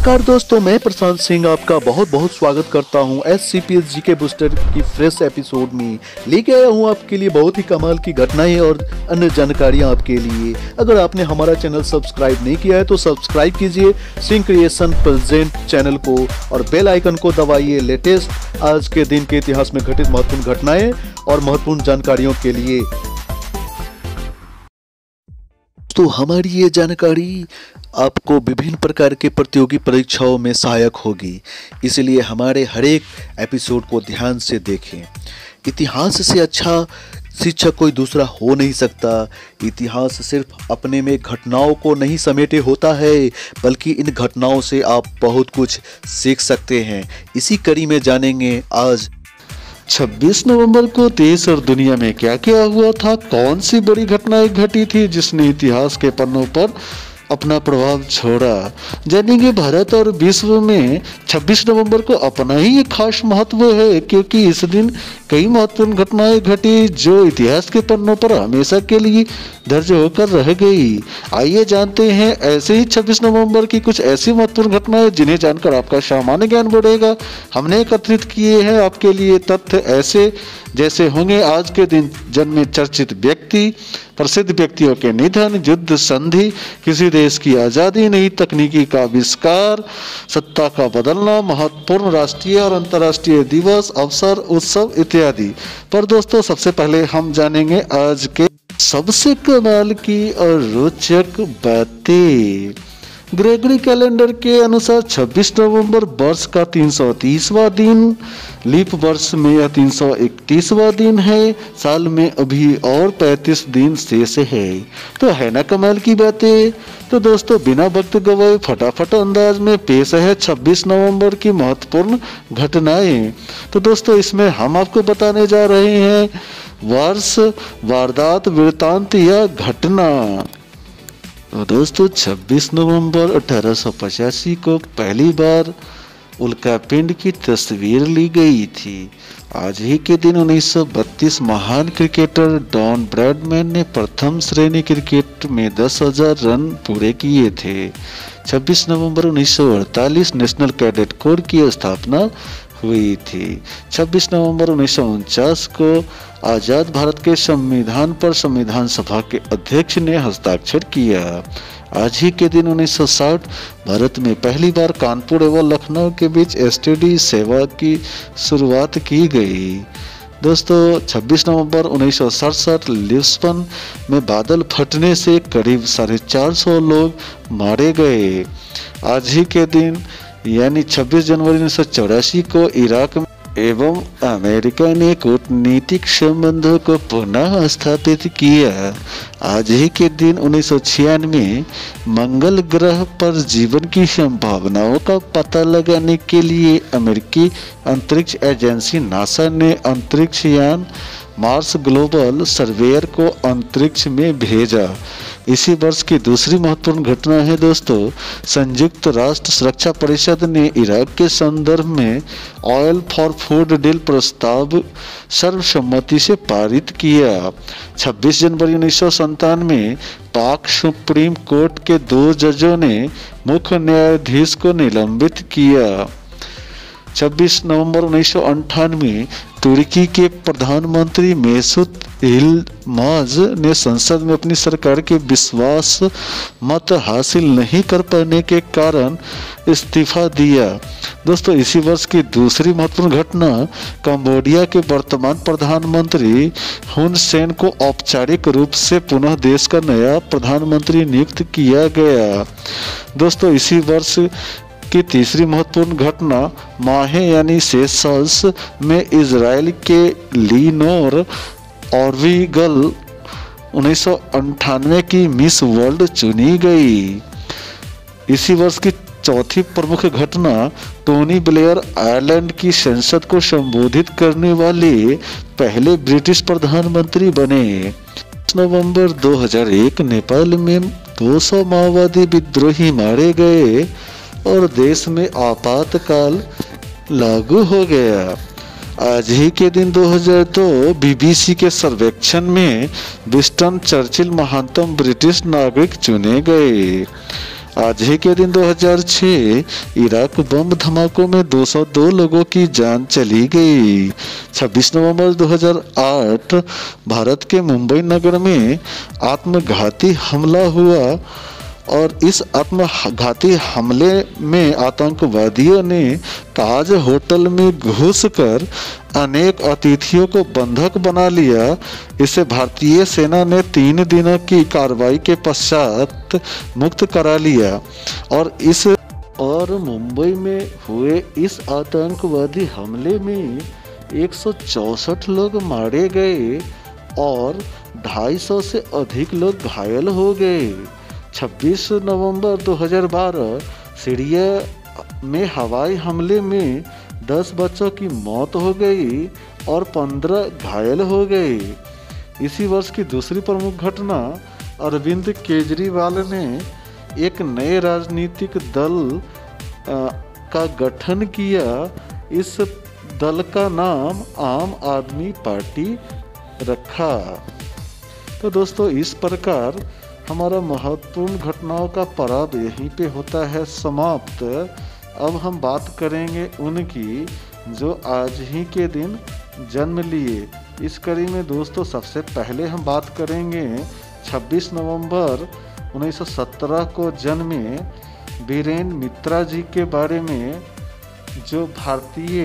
नमस्कार दोस्तों, मैं प्रशांत सिंह आपका बहुत बहुत स्वागत करता हूं SCPS जीके बूस्टर की फ्रेश एपिसोड में। लेके आया हूं आपके लिए बहुत ही कमाल की घटनाएं और अन्य जानकारियां आपके लिए। अगर आपने हमारा चैनल सब्सक्राइब नहीं किया है तो सब्सक्राइब कीजिए सिंह क्रिएशन प्रेजेंट चैनल को और बेल आइकन को दबाइए लेटेस्ट आज के दिन के इतिहास में घटित महत्वपूर्ण घटनाएं और महत्वपूर्ण जानकारियों के लिए। तो हमारी ये जानकारी आपको विभिन्न प्रकार के प्रतियोगी परीक्षाओं में सहायक होगी, इसलिए हमारे हर एक एपिसोड को ध्यान से देखें। इतिहास से अच्छा शिक्षक कोई दूसरा हो नहीं सकता। इतिहास सिर्फ अपने में घटनाओं को नहीं समेटे होता है, बल्कि इन घटनाओं से आप बहुत कुछ सीख सकते हैं। इसी कड़ी में जानेंगे आज 26 नवंबर को देश और दुनिया में क्या क्या हुआ था, कौन सी बड़ी घटनाएं घटी थी जिसने इतिहास के पन्नों पर अपना प्रभाव छोड़ा। जानेंगे भारत और विश्व में 26 नवंबर को अपना ही एक खास महत्व है, क्योंकि इस दिन कई महत्वपूर्ण घटनाएं घटी जो इतिहास के पन्नों पर हमेशा के लिए दर्ज होकर रह गई। आइए जानते हैं ऐसे ही 26 नवंबर की कुछ ऐसी महत्वपूर्ण घटनाएं जिन्हें जानकर आपका सामान्य ज्ञान बढ़ेगा। हमने एकत्रित किए हैं आपके लिए तथ्य ऐसे जैसे होंगे आज के दिन जन्मे चर्चित व्यक्ति, प्रसिद्ध व्यक्तियों के निधन, युद्ध संधि, किसी देश की आज़ादी, नई तकनीकी का आविष्कार, सत्ता का बदलना, महत्वपूर्ण राष्ट्रीय और अंतर्राष्ट्रीय दिवस, अवसर, उत्सव इत्यादि। पर दोस्तों सबसे पहले हम जानेंगे आज के सबसे कमाल की और रोचक बातें। ग्रेगरी कैलेंडर के अनुसार 26 नवंबर वर्ष का 330वां दिन, लीप वर्ष में यह 331वां दिन है। साल में अभी और 35 दिन शेष है। तो है ना कमाल की बातें। तो दोस्तों बिना वक्त गवाए फटाफट अंदाज में पेश है 26 नवंबर की महत्वपूर्ण घटनाएं। तो दोस्तों इसमें हम आपको बताने जा रहे हैं वर्ष, वारदात, वृत्तांत या घटना। तो दोस्तों 26 नवंबर 1885 को पहली बार उल्कापिंड की तस्वीर ली गई थी। आज ही के दिन 1932 महान क्रिकेटर डॉन ब्रैडमैन ने प्रथम श्रेणी क्रिकेट में 10,000 रन पूरे किए थे। 26 नवंबर 1948 नेशनल कैडेट कोर की स्थापना हुई थी। 26 नवंबर 1949 को आज़ाद भारत के संविधान पर संविधान सभा के अध्यक्ष ने हस्ताक्षर किया। आज ही के दिन 1960 भारत में पहली बार कानपुर एवं लखनऊ के बीच STD सेवा की शुरुआत की गई। दोस्तों 26 नवंबर 1967 लिस्बन में बादल फटने से करीब 450 लोग मारे गए। आज ही के दिन यानी 26 जनवरी 1984 को इराक एवं अमेरिका ने कूटनीतिक संबंधों को पुनः स्थापित किया। आज ही के दिन 1996 मंगल ग्रह पर जीवन की संभावनाओं का पता लगाने के लिए अमेरिकी अंतरिक्ष एजेंसी नासा ने अंतरिक्ष यान मार्स ग्लोबल सर्वेयर को अंतरिक्ष में भेजा। इसी वर्ष की दूसरी महत्वपूर्ण घटना है दोस्तों, संयुक्त राष्ट्र सुरक्षा परिषद ने इराक के संदर्भ में ऑयल फॉर फूड डील प्रस्ताव सर्वसम्मति से पारित किया। 26 जनवरी 1997 पाक सुप्रीम कोर्ट के 2 जजों ने मुख्य न्यायाधीश को निलंबित किया। 26 नवंबर 1998 तुर्की के प्रधानमंत्री मेसूत यिल्माज ने संसद में अपनी सरकार के विश्वास मत हासिल नहीं कर पाने के कारण इस्तीफा दिया। दोस्तों इसी वर्ष की दूसरी महत्वपूर्ण घटना, कंबोडिया के वर्तमान प्रधानमंत्री हुन सेन को औपचारिक रूप से पुनः देश का नया प्रधानमंत्री नियुक्त किया गया। दोस्तों इसी वर्ष की तीसरी महत्वपूर्ण घटना, माहे यानी सेशल्स में इजराइल के लीनोर ऑर्विगल 1998 की मिस वर्ल्ड चुनी गई। इसी वर्ष की चौथी प्रमुख घटना, टोनी ब्लेयर आयरलैंड की संसद को संबोधित करने वाले पहले ब्रिटिश प्रधानमंत्री बने। नवंबर 2001 नेपाल में 200 माओवादी विद्रोही मारे गए और देश में आपातकाल लागू हो गया। आज ही के दिन 2002 BBC के सर्वेक्षण में विंस्टन चर्चिल महानतम ब्रिटिश नागरिक चुने गए। आज ही के दिन 2006 इराक बम धमाकों में 202 लोगों की जान चली गई। 26 नवंबर 2008 भारत के मुंबई नगर में आत्मघाती हमला हुआ और इस आत्मघाती हमले में आतंकवादियों ने ताज होटल में घुसकर अनेक अतिथियों को बंधक बना लिया। इसे भारतीय सेना ने 3 दिनों की कार्रवाई के पश्चात मुक्त करा लिया और मुंबई में हुए इस आतंकवादी हमले में 164 लोग मारे गए और 250 से अधिक लोग घायल हो गए। 26 नवंबर 2012 सीरिया में हवाई हमले में 10 बच्चों की मौत हो गई और 15 घायल हो गए। इसी वर्ष की दूसरी प्रमुख घटना, अरविंद केजरीवाल ने एक नए राजनीतिक दल का गठन किया। इस दल का नाम आम आदमी पार्टी रखा। तो दोस्तों, इस प्रकार हमारा महत्वपूर्ण घटनाओं का पर्व यहीं पे होता है समाप्त। अब हम बात करेंगे उनकी जो आज ही के दिन जन्म लिए। इस कड़ी में दोस्तों सबसे पहले हम बात करेंगे 26 नवंबर 1917 को जन्मे बीरेन मित्रा जी के बारे में, जो भारतीय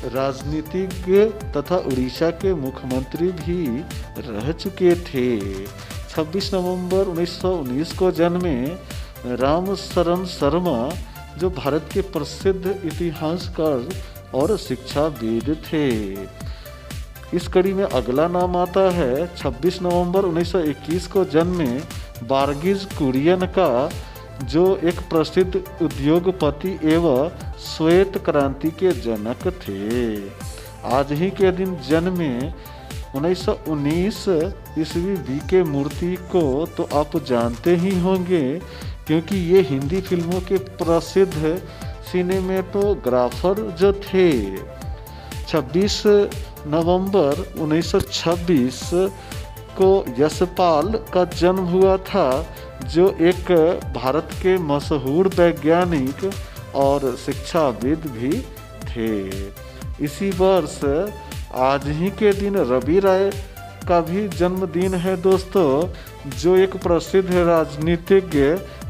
राजनीतिज्ञ तथा उड़ीसा के मुख्यमंत्री भी रह चुके थे। 26 नवंबर 1919 को जन्मे राम शरण शर्मा, जो भारत के प्रसिद्ध इतिहासकार और शिक्षाविद थे। इस कड़ी में अगला नाम आता है 26 नवंबर 1921 को जन्मे वारगीज कुरियन का, जो एक प्रसिद्ध उद्योगपति एवं श्वेत क्रांति के जनक थे। आज ही के दिन जन्मे 1919 ईस्वी वी.के. मूर्ति को तो आप जानते ही होंगे, क्योंकि ये हिंदी फिल्मों के प्रसिद्ध सिनेमेटोग्राफर जो थे। 26 नवंबर 1926 को यशपाल का जन्म हुआ था, जो एक भारत के मशहूर वैज्ञानिक और शिक्षाविद भी थे। इसी वर्ष आज ही के दिन रवि राय का भी जन्मदिन है दोस्तों, जो एक प्रसिद्ध राजनीतिज्ञ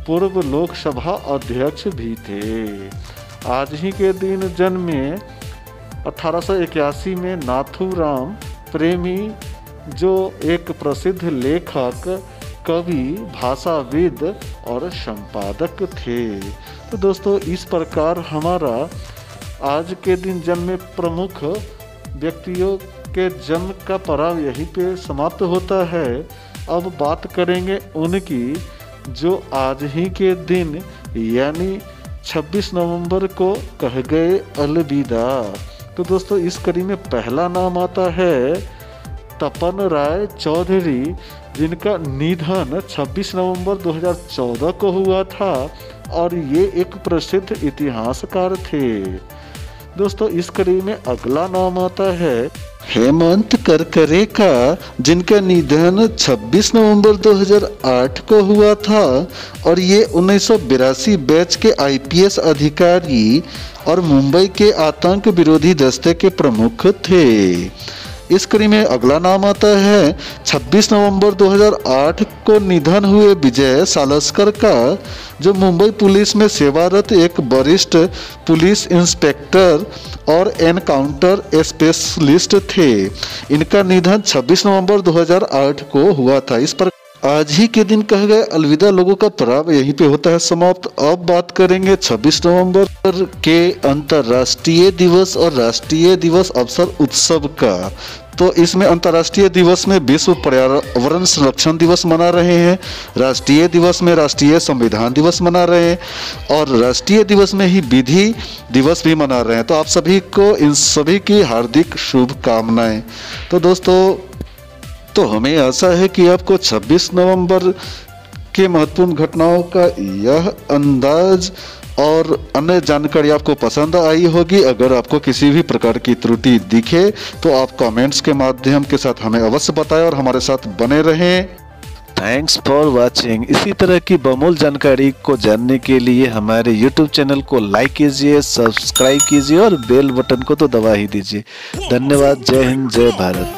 पूर्व लोकसभा अध्यक्ष भी थे। आज ही के दिन जन्मे 1881 में नाथूराम प्रेमी, जो एक प्रसिद्ध लेखक, कवि, भाषाविद और संपादक थे। तो दोस्तों, इस प्रकार हमारा आज के दिन जन्मे प्रमुख व्यक्तियों के जन्म का पर्व यहीं पे समाप्त होता है। अब बात करेंगे उनकी जो आज ही के दिन यानी 26 नवंबर को कह गए अलविदा। तो दोस्तों, इस कड़ी में पहला नाम आता है तपन राय चौधरी, जिनका निधन 26 नवंबर 2014 को हुआ था और ये एक प्रसिद्ध इतिहासकार थे। दोस्तों, इस कड़ी में अगला नाम आता है हेमंत करकरे का, जिनका निधन 26 नवंबर 2008 को हुआ था और ये 1982 बैच के आईपीएस अधिकारी और मुंबई के आतंक विरोधी दस्ते के प्रमुख थे। इस कड़ी में अगला नाम आता है 26 नवंबर 2008 को निधन हुए विजय सालस्कर का, जो मुंबई पुलिस में सेवारत एक वरिष्ठ पुलिस इंस्पेक्टर और एनकाउंटर स्पेशलिस्ट थे। इनका निधन 26 नवंबर 2008 को हुआ था। इस पर आज ही के दिन कह गए अलविदा लोगों का पर्व यहीं पे होता है समाप्त। अब बात करेंगे 26 नवंबर के अंतर्राष्ट्रीय दिवस और राष्ट्रीय दिवस अवसर उत्सव का। तो इसमें अंतर्राष्ट्रीय दिवस में विश्व पर्यावरण संरक्षण दिवस मना रहे हैं, राष्ट्रीय दिवस में राष्ट्रीय संविधान दिवस मना रहे हैं और राष्ट्रीय दिवस में ही विधि दिवस भी मना रहे हैं। तो आप सभी को इन सभी की हार्दिक शुभकामनाएं। तो दोस्तों, तो हमें आशा है कि आपको 26 नवंबर के महत्वपूर्ण घटनाओं का यह अंदाज और अन्य जानकारी आपको पसंद आई होगी। अगर आपको किसी भी प्रकार की त्रुटि दिखे तो आप कमेंट्स के माध्यम के साथ हमें अवश्य बताएं और हमारे साथ बने रहें। Thanks for watching. इसी तरह की बहुमूल्य जानकारी को जानने के लिए हमारे YouTube चैनल को लाइक कीजिए, सब्सक्राइब कीजिए और बेल बटन को तो दबा ही दीजिए। धन्यवाद। जय हिंद, जय भारत।